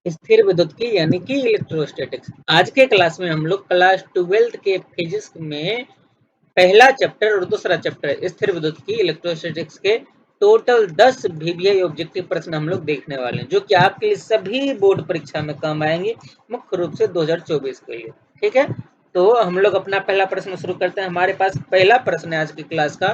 स्थिर विद्युत की यानी कि इलेक्ट्रोस्टैटिक्स। आज के क्लास में हम लोग क्लास 12th के फिजिक्स में पहला चैप्टर और दूसरा चैप्टर स्थिर विद्युत की इलेक्ट्रोस्टैटिक्स के टोटल 10 वीवीआई ऑब्जेक्टिव प्रश्न हम लोग देखने वाले हैं, जो कि आपके लिए सभी बोर्ड परीक्षा में काम आएंगे, मुख्य रूप से 2024 के लिए। ठीक है, तो हम लोग अपना पहला प्रश्न शुरू करते हैं। हमारे पास पहला प्रश्न है आज की क्लास का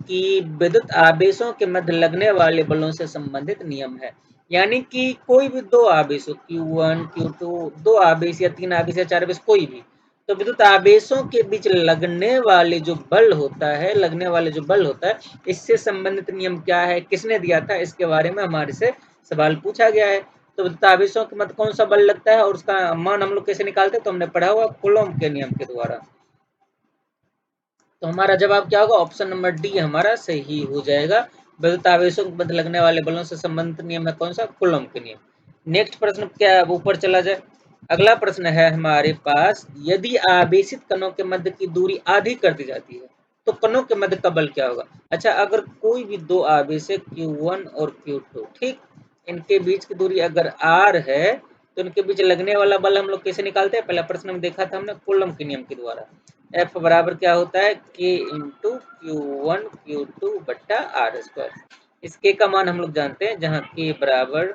कि विद्युत आवेशों के मध्य लगने वाले बलों से संबंधित नियम है। यानी कि कोई भी दो आवेश हो, Q1 Q2, दो आवेश या तीन आवेश या चार आवेश, कोई भी, तो विद्युत आवेशों के बीच लगने वाले जो बल होता है, इससे संबंधित नियम क्या है, किसने दिया था, इसके बारे में हमारे से सवाल पूछा गया है। तो विद्युत आवेशों के मध्य कौन सा बल लगता है और उसका मान हम लोग कैसे निकालते हैं, तो हमने पढ़ा हुआ कूलॉम के नियम के द्वारा। तो हमारा जवाब क्या होगा, ऑप्शन नंबर डी हमारा सही हो जाएगा। विद्युत आवेशों के मध्य लगने वाले बलों से संबंधित नियम है कौन सा, कूलॉम के नियम। नेक्स्ट प्रश्न क्या है, ऊपर चला जाए। अगला प्रश्न है हमारे पास, यदि आवेशित कणों के मध्य की दूरी आधी कर दी जाती है तो कणों के मध्य का बल क्या होगा। अच्छा, अगर कोई भी दो आवेश है Q1 और Q2, ठीक, इनके बीच की दूरी अगर r है तो इनके बीच लगने वाला बल हम लोग कैसे निकालते हैं, पहला प्रश्न में देखा था हमने कूलॉम के नियम के द्वारा। F बराबर क्या होता है, K इंटू Q1 Q2 बट्टा आर स्क्वायर। इस K का मान हम लोग जानते हैं, जहाँ K बराबर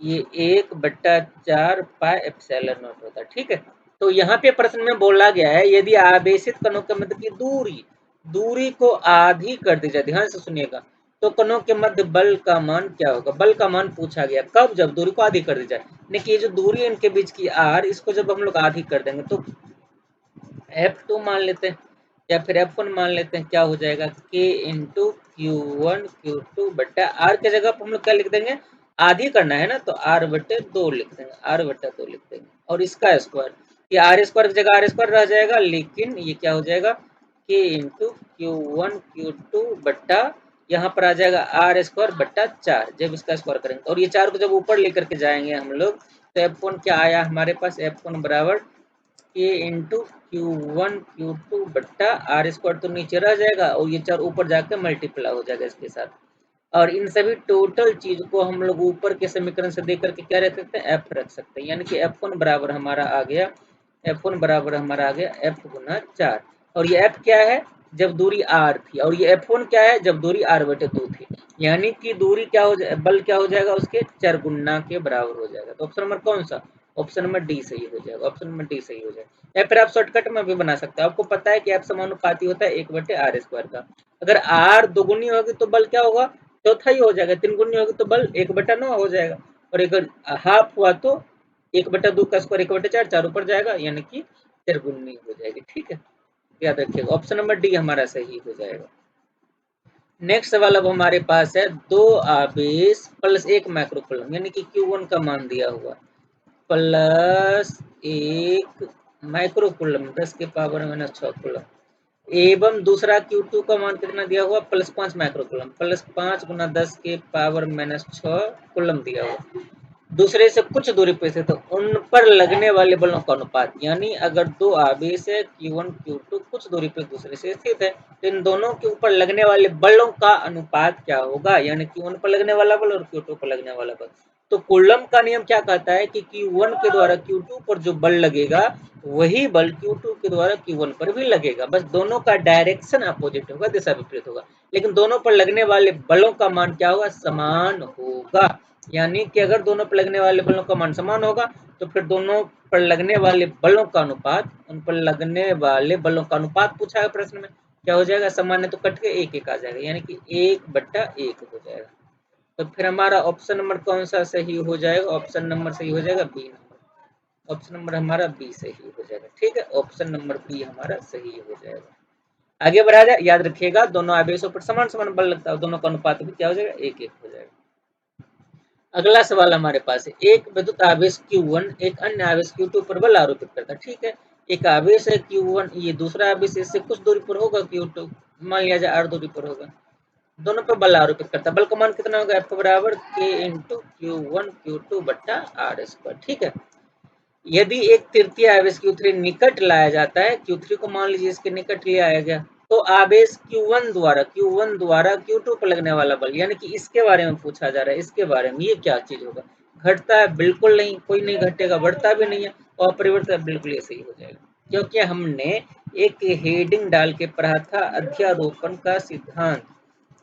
ये 1/4 पाई एप्सिलॉन नॉट होता है। ठीक है, तो यहाँ पे प्रश्न में बोला गया है यदि आवेशित कणों के मध्य की दूरी को आधी कर दी जाए, ध्यान से सुनिएगा, तो कणों के मध्य बल का मान क्या होगा। बल का मान पूछा गया कब, जब दूरी को आधी कर दी जाए। देखिए, जो दूरी है इनके बीच की r, इसको जब हम लोग आधी कर देंगे तो F2 मान लेते हैं या फिर F1 मान लेते हैं, क्या हो जाएगा, K इंटू Q1 Q2 बट्टा R के जगह पर हम लोग क्या लिख देंगे, आधी करना है ना, तो R बट्टे 2 लिख देंगे, R बट्टा 2 लिख देंगे, और इसका स्क्वायर, ये आर स्क्वायर की जगह आर स्क्वायर रह जाएगा, लेकिन ये क्या हो जाएगा, K इंटू Q1 Q2 बट्टा यहाँ पर आ जाएगा आर स्क्वायर बट्टा 4, जब इसका स्क्वायर करेंगे और ये 4 को जब ऊपर लेकर के जाएंगे हम लोग, तो F1 क्या आया हमारे पास, F1 बराबर K इंटू Q1 Q2 बट्टा आर स्क्वायर, तो नीचे रह जाएगा और ये 4 ऊपर जाकर मल्टीप्लाई हो जाएगा इसके साथ। और इन सभी टोटल चीज को हम लोग ऊपर के समीकरण से देख करके क्या रख सकते हैं, एफ रख सकते हैं, यानी कि F1 बराबर हमारा आ गया, F1 बराबर हमारा आ गया F गुना 4। और ये F क्या है, जब दूरी R थी, और ये F1 क्या है, जब दूरी R बटे 2 थी, यानी कि दूरी क्या हो जाए, बल क्या हो जाएगा, उसके 4 गुना के बराबर हो जाएगा। तो ऑप्शन नंबर कौन सा, ऑप्शन नंबर डी सही हो जाएगा, ऑप्शन नंबर डी सही हो जाएगा। या फिर आप शॉर्टकट में भी बना सकते हैं, आपको पता है कि F समानुपाती होता है 1 बटे आर स्क्वायर का। अगर R दोगुनी होगी तो बल क्या होगा, चौथा ही हो जाएगा, 3 गुनी होगी तो बल 1/9 हो जाएगा, और अगर हाफ हुआ तो 1/2 का स्क्वायर 1/4, 4 ऊपर जाएगा, यानी कि 4 गुनी हो जाएगी। ठीक है, याद रखिएगा, ऑप्शन नंबर डी हमारा सही हो जाएगा। नेक्स्ट सवाल अब हमारे पास है, दो आवेश प्लस 1 माइक्रोकूलम, यानी कि Q1 का मान दिया हुआ, प्लस 1 माइक्रोकूलम 10 के पावर माइनस 6 कूलम, एवं दूसरा Q2 का मान कितना दिया हुआ, प्लस 5 माइक्रोकूलम, प्लस 5 गुना 10 के पावर माइनस 6 कूलम दिया हुआ, दूसरे से कुछ दूरी पे से, तो उन पर लगने वाले बलों का अनुपात, यानी अगर दो आवेश है Q1 Q2 कुछ दूरी पे दूसरे से स्थित है, तो इन दोनों के ऊपर लगने वाले बलों का अनुपात क्या होगा, यानी Q1 पर लगने वाला बल और Q2 पर लगने वाला बल। तो कूलम का नियम क्या कहता है कि Q1 के द्वारा Q2 पर जो बल लगेगा वही बल Q2 के द्वारा Q1 पर भी लगेगा, बस दोनों का डायरेक्शन अपोजिट होगा, दिशा विपरीत होगा, लेकिन दोनों पर लगने वाले बलों का मान क्या होगा, समान होगा। यानी कि अगर दोनों पर लगने वाले बलों का मान समान होगा तो फिर दोनों पर लगने वाले बलों का अनुपात, उन पर लगने वाले बलों का अनुपात पूछा है प्रश्न में, क्या हो जाएगा, सामान्य तो कट के 1 आ जाएगा, यानी कि 1/1 हो जाएगा। तो फिर हमारा ऑप्शन नंबर कौन सा सही हो जाएगा, ऑप्शन नंबर सही हो जाएगा बी नंबर, ऑप्शन नंबर हमारा बी सही हो जाएगा। ठीक है, ऑप्शन नंबर बी हमारा सही हो जाएगा। आगे बढ़ा जाए, याद रखिएगा दोनों आवेशों पर समान समान बल लगता है, दोनों का अनुपात भी क्या हो जाएगा, 1:1 हो जाएगा। अगला सवाल हमारे पास है, एक विद्युत आवेश Q1 एक अन्य आवेश Q2 पर बल आरोपित करता है। ठीक है, एक आवेश है Q1, ये दूसरा आवेश इससे कुछ दूरी पर होगा Q2, मान लिया जाए r दूरी पर होगा, दोनों पर बल आरोपित करता है, बल का मान कितना होगा, F बराबर K इंटू Q1 Q2 बट्टा आर स्क्वायर। ठीक है, यदि एक तृतीय आवेश Q3 निकट लाया जाता है, Q3 को मान लीजिए इसके निकट ले आया गया, तो आवेश Q1 द्वारा Q2 पर लगने वाला बल, यानी कि इसके बारे में पूछा जा रहा है, इसके बारे में, ये क्या चीज होगा, घटता है बिल्कुल नहीं, कोई नहीं घटेगा, बढ़ता भी नहीं है, और अपरिवर्तित बिल्कुल ऐसे ही हो जाएगा, क्योंकि हमने एक हेडिंग डाल के पढ़ा था अध्यारोपण का सिद्धांत।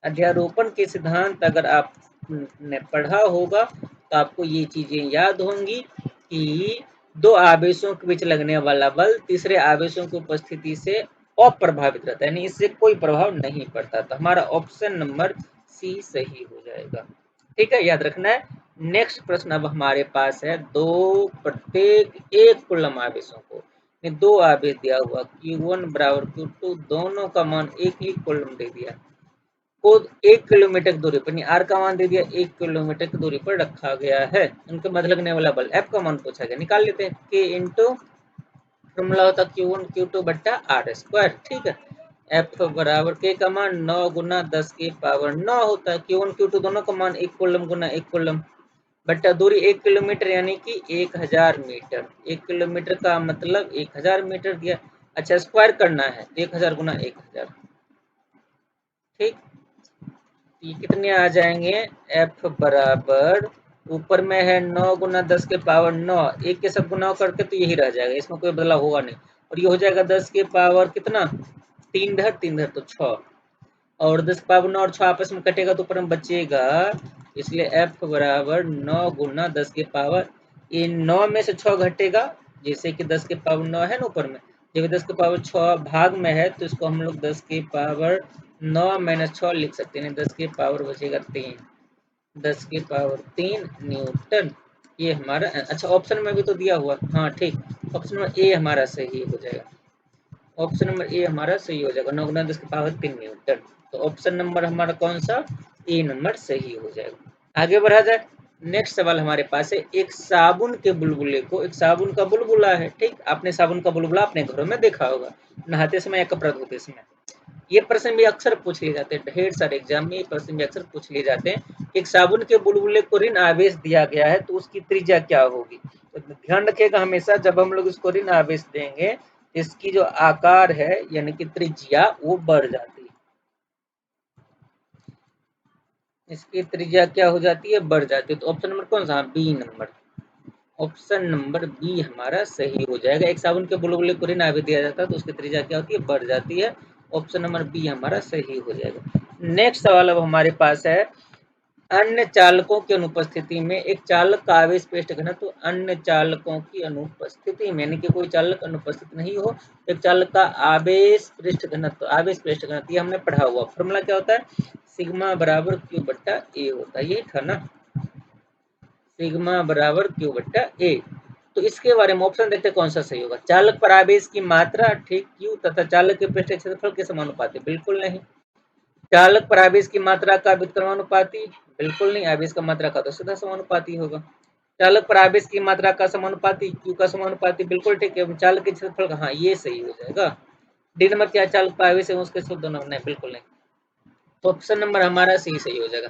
अध्यारोपण के सिद्धांत अगर आपने पढ़ा होगा तो आपको ये चीजें याद होंगी कि दो आवेशों के बीच लगने वाला बल तीसरे आवेशों की उपस्थिति से अप्रभावित रहता है, यानी इससे कोई प्रभाव नहीं पड़ता। तो हमारा ऑप्शन नंबर सी सही हो जाएगा। ठीक है, याद रखना है। नेक्स्ट प्रश्न अब हमारे पास है, दो प्रत्येक एक कूलम आवेशों को दो आवेश दिया हुआ Q1 बराबर Q2, दोनों का मान एक ही कूलम दे दिया को 1 किलोमीटर की दूरी पर, आर का मान दे दिया, 1 किलोमीटर की दूरी पर रखा गया है। उनके मध्य लगने वाला बल एफ का मान पूछा गया, निकाल लेते हैं। के इंटू फॉर्मूला होता Q1 Q2 बट्टा आर स्क्वायर। ठीक है, एफ बराबर के का मान 9 गुना 10 की पावर 9 होता है। Q1 Q2 दोनों का मान 1 कूलम गुना 1 कूलम बट्टा दूरी 1 किलोमीटर यानी कि 1000 मीटर। 1 किलोमीटर का मतलब 1000 मीटर दिया। अच्छा, स्क्वायर करना है, 1000 गुना 1000। ठीक, ये कितने आ जाएंगे, एफ बराबर ऊपर में है 9 गुना 10 के पावर 9, एक के सब गुना करके तो यही रह जाएगा, इसमें कोई बदलाव होगा नहीं। और ये हो जाएगा 10 के पावर कितना, 3 धर तो 6, और 10 के पावर 9 और 6 आपस में कटेगा तो ऊपर में बचेगा, इसलिए एफ बराबर 9 गुना 10 के पावर, इन 9 में से 6 घटेगा, जैसे कि 10 के पावर 9 है ना ऊपर में, जब 10 के पावर 6 भाग में है तो इसको हम लोग 10 के पावर 9 माइनस 6 लिख सकते हैं, 10 के पावर बचेगा 3, 10 के पावर 3 न्यूटन। ये हमारा, अच्छा ऑप्शन में भी तो दिया हुआ, हाँ ठीक, ऑप्शन नंबर ए हमारा सही हो जाएगा। ऑप्शन नंबर ए हमारा सही हो जाएगा, 9 गुना 10 की पावर 3 न्यूटन। तो ऑप्शन नंबर हमारा कौन सा, ए नंबर सही हो जाएगा। आगे बढ़ा जाए। नेक्स्ट सवाल हमारे पास है, एक साबुन के बुलबुले को, एक साबुन का बुलबुला है, ठीक, आपने साबुन का बुलबुला अपने घरों में देखा होगा, नहाते समय या कपड़ा धोते समय। ये प्रश्न भी अक्सर पूछ लिए जाते हैं, ढेर सारे एग्जाम में ये प्रश्न भी अक्सर पूछ लिए जाते हैं। एक साबुन के बुलबुले को ऋण आवेश दिया गया है तो उसकी त्रिज्या क्या होगी। तो ध्यान रखिएगा हमेशा जब हम लोग इसको ऋण आवेश देंगे, इसकी जो आकार है यानी कि त्रिज्या वो बढ़ जाती है, इसकी त्रिज्या क्या हो जाती है, बढ़ जाती है। तो ऑप्शन नंबर कौन सा, B number, option number B हमारा सही हो जाएगा। एक साबुन के बुलबुले को ऋण आवेश दिया जाता है तो उसकी त्रिज्या क्या होती है, बढ़ जाती है। ऑप्शन नंबर बी हमारा सही हो जाएगा। नेक्स्ट सवाल अब हमारे पास है, अन्य चालकों की अनुपस्थिति में एक चालक का आवेश पृष्ठ घनत्व, तो अन्य चालकों की अनुपस्थिति में यानी कि कोई चालक अनुपस्थित नहीं हो, एक चालक का आवेश पृष्ठ घनत्व, आवेश पृष्ठ घनत्व ये हमने पढ़ा हुआ, फॉर्मूला क्या होता है, सिग्मा बराबर क्यू बट्टा ए होता है, ये था ना, सिग्मा बराबर क्यू बट्टा ए। तो इसके बारे में ऑप्शन देखते कौन सा सही होगा। चालक पर आवेश की मात्रा ठीक क्यू तथा चालक के पृष्ठ क्षेत्रफल के समानुपाती, बिल्कुल नहीं। चालक पर आवेश की मात्रा का व्युत्क्रमानुपाती, बिल्कुल नहीं, आवेश का मात्रा का तो सीधा समानुपाती होगा। चालक पर आवेश की मात्रा का समानुपाती क्यू का समानुपाती, बिल्कुल ठीक है। चालक के क्षेत्रफल का, हाँ ये सही हो जाएगा। डी नंबर क्या, चालक पर आवेश है उसके सब दोनों, नहीं बिल्कुल नहीं। तो ऑप्शन नंबर हमारा सही हो जाएगा।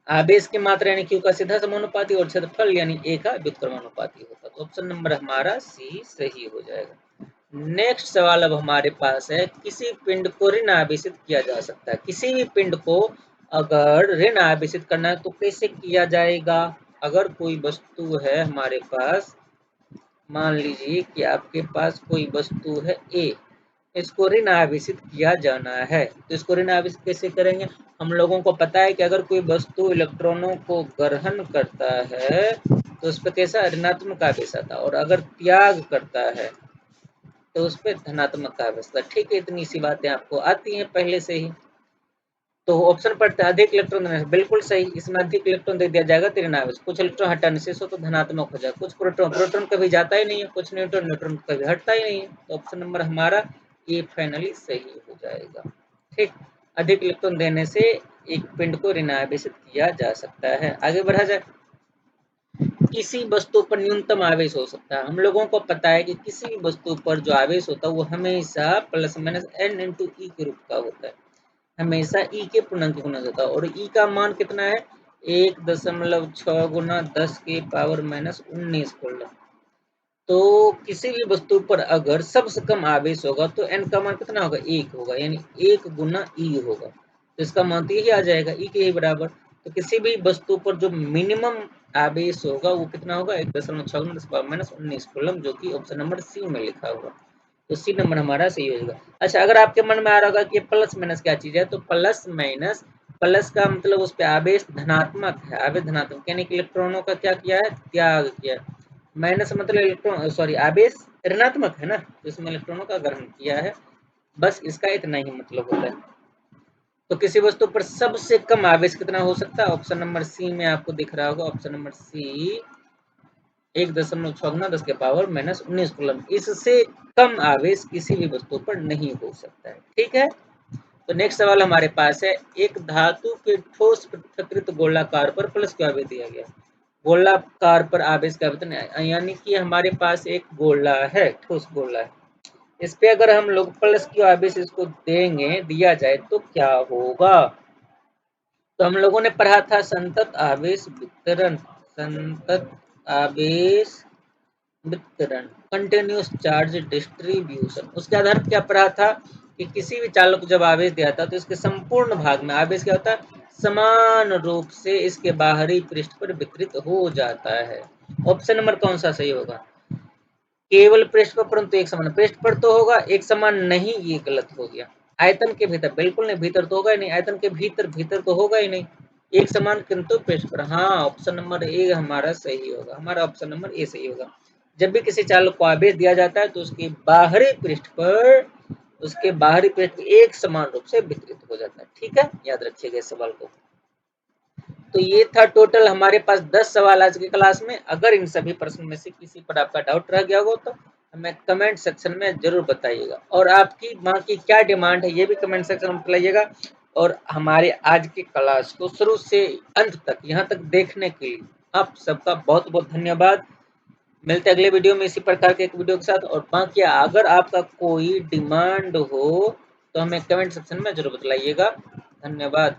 आवेश की मात्रा यानी क्यू का सीधा समानुपाती और क्षेत्रफल यानी ए का व्युत्क्रमानुपाती होता। तो ऑप्शन नंबर हमारा सी सही हो जाएगा। नेक्स्ट सवाल अब हमारे पास है, किसी पिंड को ऋण आवेशित किया जा सकता है, किसी भी पिंड को अगर ऋण आवेशित करना है तो कैसे किया जाएगा। अगर कोई वस्तु है हमारे पास, मान लीजिए कि आपके पास कोई वस्तु है ए, इसको ऋण आवेशित किया जाना है, तो इसको ऋण आवेशित कैसे करेंगे। हम लोगों को पता है कि अगर कोई वस्तु इलेक्ट्रॉनों को ग्रहण करता है तो उस पर कैसा ऋणात्मक आवेश आता है, और अगर त्याग करता है तो उस पर धनात्मक आवेश आता है। ठीक है, इतनी सी बातें आपको आती हैं पहले से ही। तो ऑप्शन पढ़ते हैं, अधिक इलेक्ट्रॉन देने से, बिल्कुल सही, इसमें अधिक इलेक्ट्रॉन दे दिया जाएगा तो ऋण आवेश, कुछ इलेक्ट्रॉन हटाने से तो धनात्मक हो जाएगा, कुछ प्रोटॉन, प्रोटॉन कभी जाता ही नहीं है, कुछ न्यूट्रॉन, न्यूट्रॉन कभी हटता ही नहीं है। तो ऑप्शन नंबर हमारा ये फाइनली सही हो जाएगा। ठीक, अधिक इलेक्ट्रॉन देने से एक पिंड को ऋण आवेशित किया जा सकता है। आगे बढ़ा जाए। किसी वस्तु पर न्यूनतम आवेश हो सकता है, हम लोगों को पता है कि किसी भी वस्तु पर जो आवेश होता है वो हमेशा प्लस माइनस एन इंटू ई के रूप का होता है, हमेशा ई के पूर्णांक गुना होता है, और ई का मान कितना है, 1.6 गुना 10 के पावर माइनस 19 कूलम। तो किसी भी वस्तु पर अगर सबसे कम आवेश होगा तो एन का मान कितना होगा, 1 होगा, यानी 1 गुना ई होगा, तो इसका मान तो यही आ जाएगा, ई के ही बराबर। तो किसी भी वस्तु पर जो मिनिमम आवेश होगा वो कितना होगा 1.56 कूलम, जो कि ऑप्शन नंबर सी में लिखा होगा। तो सी नंबर हमारा सही हो जाएगा। अच्छा, अगर आपके मन में आ रहा होगा कि प्लस माइनस क्या चीज है, तो प्लस माइनस, प्लस का मतलब उस पे आवेश धनात्मक है, आवेश धनात्मक यानी कि इलेक्ट्रॉनों का क्या किया है, त्याग किया है। माइनस मतलब इलेक्ट्रॉन सॉरी आवेश ऋणात्मक है ना, जिसमें इलेक्ट्रॉनों का ग्रहण किया है। बस इसका इतना ही मतलब होता है। तो किसी वस्तु पर सबसे कम आवेश कितना हो सकता है, ऑप्शन नंबर सी में आपको दिख रहा होगा, ऑप्शन नंबर सी 1.56 × 10⁻⁻⁻19 कूलम। इससे कम आवेश किसी भी वस्तु पर नहीं हो सकता है। ठीक है, तो नेक्स्ट सवाल हमारे पास है, एक धातु के ठोस पृथकृत गोलाकार पर प्लस क्यू आवेश दिया गया। गोलाकार पर आवेश का आवेदन, यानी कि हमारे पास एक गोला है, ठोस गोला है, इस पे अगर हम लोग प्लस क्यू आवेश इसको देंगे, दिया जाए तो क्या होगा। तो हम लोगों ने पढ़ा था संतत आवेश वितरण, संतत आवेश वितरण, कंटिन्यूअस चार्ज डिस्ट्रीब्यूशन। उसके आधार पर क्या पढ़ा था कि किसी भी चालक को जब आवेश दिया था तो इसके संपूर्ण भाग में आवेश क्या होता है, समान रूप से इसके बाहरी पृष्ठ पर वितरित हो जाता है। ऑप्शन नंबर कौन सा सही होगा, केवल पृष्ठ पर, परंतु एक समान पृष्ठ पर तो होगा, एक समान नहीं, ये गलत हो गया। आयतन के भीतर बिल्कुल नहीं, भीतर तो होगा ही नहीं, आयतन के भीतर, भीतर तो होगा ही नहीं, एक समान किंतु पृष्ठ पर। हाँ, ऑप्शन नंबर ए हमारा सही होगा, हमारा ऑप्शन नंबर ए सही होगा। जब भी किसी चालक को आवेश दिया जाता है तो उसके बाहरी पृष्ठ पर, उसके बाहरी पृष्ठ एक समान रूप से वितरित हो जाता है। ठीक है, याद रखिएगा इस सवाल को। तो ये था टोटल हमारे पास 10 सवाल आज की क्लास में। अगर इन सभी प्रश्न में से किसी पर आपका डाउट रह गया हो तो हमें कमेंट सेक्शन में जरूर बताइएगा, और आपकी वहाँ की क्या डिमांड है ये भी कमेंट सेक्शन में बताइएगा। और हमारे आज की क्लास को शुरू से अंत तक यहाँ तक देखने के लिए आप सबका बहुत बहुत धन्यवाद। मिलते अगले वीडियो में इसी प्रकार के एक वीडियो के साथ। और बाकी अगर आपका कोई डिमांड हो तो हमें कमेंट सेक्शन में जरूर बताइएगा। धन्यवाद।